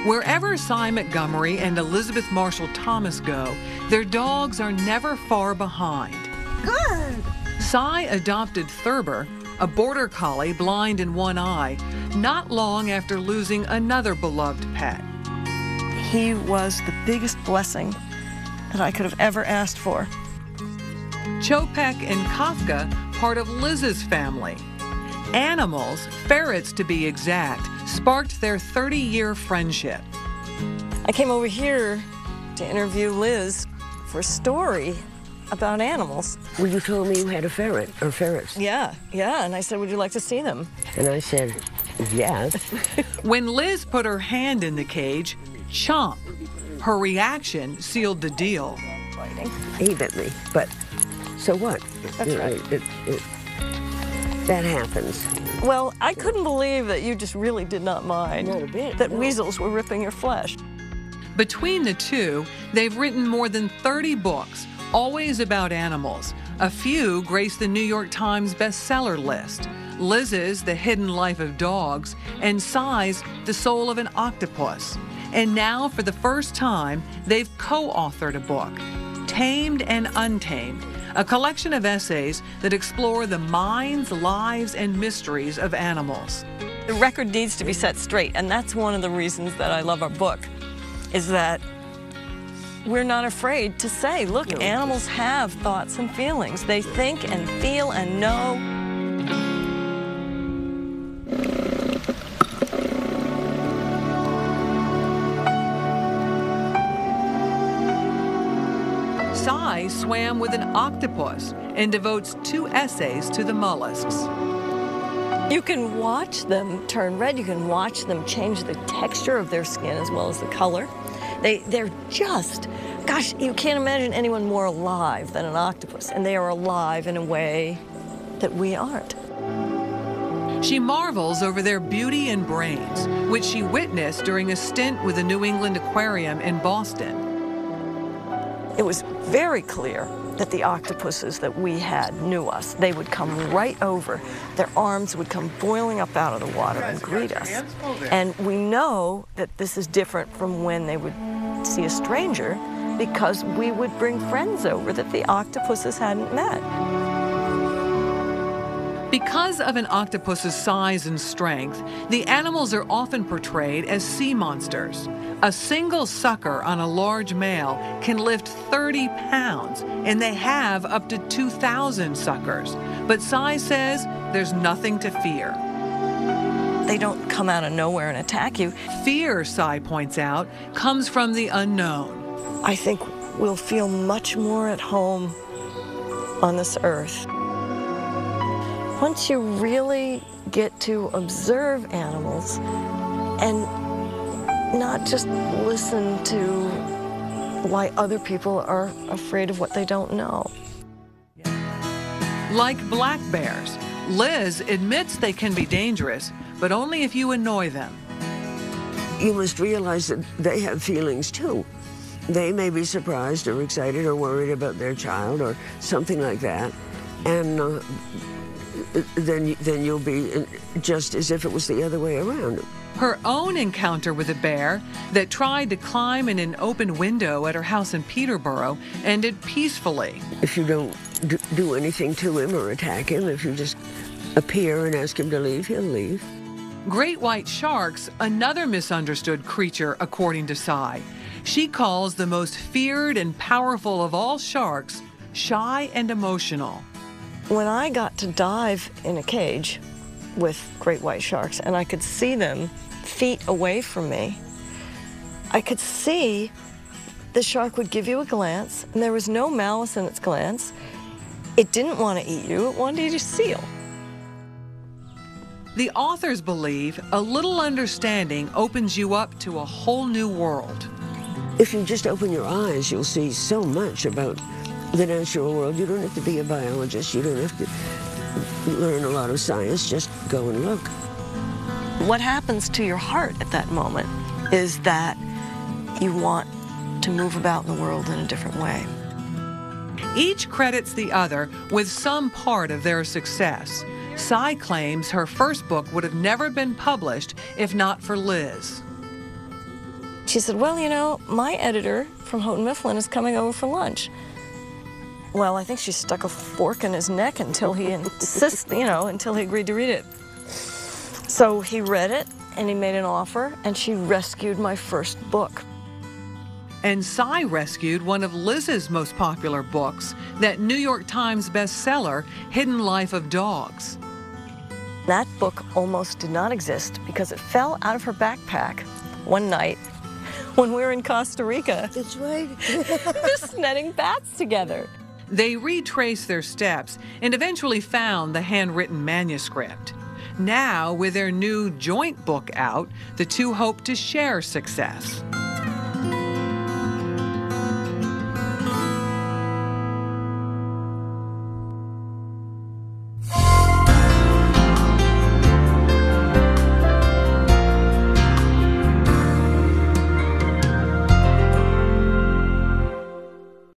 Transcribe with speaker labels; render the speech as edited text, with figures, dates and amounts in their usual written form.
Speaker 1: Wherever Cy Montgomery and Elizabeth Marshall Thomas go, their dogs are never far behind.
Speaker 2: Good.
Speaker 1: Cy adopted Thurber, a border collie blind in one eye, not long after losing another beloved pet.
Speaker 2: He was the biggest blessing that I could have ever asked for.
Speaker 1: Chopek and Kafka, part of Liz's family. Animals, ferrets to be exact, sparked their 30-year friendship.
Speaker 2: I came over here to interview Liz for a story about animals.
Speaker 3: Well, you told me you had a ferret, or ferrets.
Speaker 2: Yeah, and I said, would you like to see them?
Speaker 3: And I said, yes.
Speaker 1: When Liz put her hand in the cage, chomp. Her reaction sealed the deal.
Speaker 3: He bit me, but so what?
Speaker 2: That's right.
Speaker 3: That happens.
Speaker 2: Well, I couldn't believe that you just really did not mind
Speaker 3: Not a bit,
Speaker 2: that
Speaker 3: no.
Speaker 2: weasels were ripping your flesh.
Speaker 1: Between the two, they've written more than 30 books, always about animals. A few grace the New York Times bestseller list. Liz's The Hidden Life of Dogs, and Cy's The Soul of an Octopus. And now, for the first time, they've co-authored a book, Tamed and Untamed, a collection of essays that explore the minds, lives, and mysteries of animals.
Speaker 2: The record needs to be set straight, and that's one of the reasons that I love our book, is that we're not afraid to say, look, animals have thoughts and feelings. They think and feel and know.
Speaker 1: Cy swam with an octopus and devotes 2 essays to the mollusks.
Speaker 2: You can watch them turn red. You can watch them change the texture of their skin as well as the color. They're just, gosh, you can't imagine anyone more alive than an octopus. And they are alive in a way that we aren't.
Speaker 1: She marvels over their beauty and brains, which she witnessed during a stint with the New England Aquarium in Boston.
Speaker 2: It was very clear that the octopuses that we had knew us. They would come right over. Their arms would come boiling up out of the water and greet us. And we know that this is different from when they would see a stranger, because we would bring friends over that the octopuses hadn't met.
Speaker 1: Because of an octopus's size and strength, the animals are often portrayed as sea monsters. A single sucker on a large male can lift 30 pounds, and they have up to 2,000 suckers. But Cy says there's nothing to fear.
Speaker 2: They don't come out of nowhere and attack you.
Speaker 1: Fear, Cy points out, comes from the unknown.
Speaker 2: I think we'll feel much more at home on this earth once you really get to observe animals and not just listen to why other people are afraid of what they don't know.
Speaker 1: Like black bears, Liz admits they can be dangerous, but only if you annoy them.
Speaker 3: You must realize that they have feelings too. They may be surprised or excited or worried about their child or something like that. And then you'll be just as if it was the other way around.
Speaker 1: Her own encounter with a bear that tried to climb in an open window at her house in Peterborough ended peacefully.
Speaker 3: If you don't do anything to him or attack him, if you just appear and ask him to leave, he'll leave.
Speaker 1: Great white sharks, another misunderstood creature according to Cy. She calls the most feared and powerful of all sharks shy and emotional.
Speaker 2: When I got to dive in a cage with great white sharks and I could see them feet away from me, I could see the shark would give you a glance, and there was no malice in its glance. It didn't want to eat you, it wanted you to seal.
Speaker 1: The authors believe a little understanding opens you up to a whole new world.
Speaker 3: If you just open your eyes, you'll see so much about the natural world. You don't have to be a biologist. You don't have to learn a lot of science. Just go and look.
Speaker 2: What happens to your heart at that moment is that you want to move about in the world in a different way.
Speaker 1: Each credits the other with some part of their success. Cy claims her first book would have never been published if not for Liz.
Speaker 2: She said, well, you know, my editor from Houghton Mifflin is coming over for lunch. Well, I think she stuck a fork in his neck until he until he agreed to read it. So he read it, and he made an offer, and she rescued my first book.
Speaker 1: And Cy rescued one of Liz's most popular books, that New York Times bestseller, Hidden Life of Dogs.
Speaker 2: That book almost did not exist because it fell out of her backpack one night when we were in Costa Rica.
Speaker 3: That's right.
Speaker 2: Just netting bats together.
Speaker 1: They retraced their steps and eventually found the handwritten manuscript. Now, with their new joint book out, the two hope to share success.